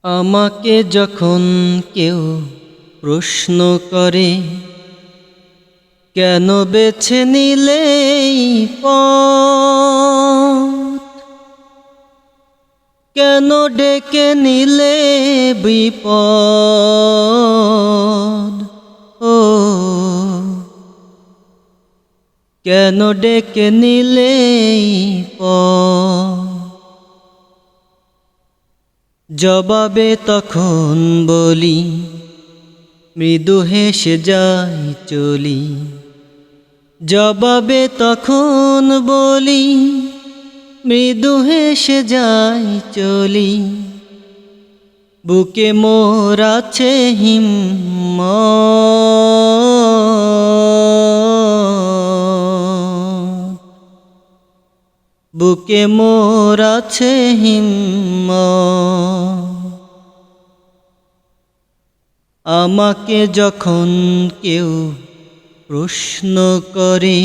আমাকে যখন কেউ প্রশ্ন করে, কেন বেছে নিলে এই পথ, কেন ডেকে নিলে বিপদ, ও কেন ডেকে নিলে এই পথ। জবাবে তখন বলি, মৃদু হেসে যাই চলি। জবাবে তখন বলি, মৃদু হেসে যাই চলি। বুকে মোর আছে হিম্মত, বুকে মোর আছে হিম্মত। আমাকে যখন কেউ প্রশ্ন করে,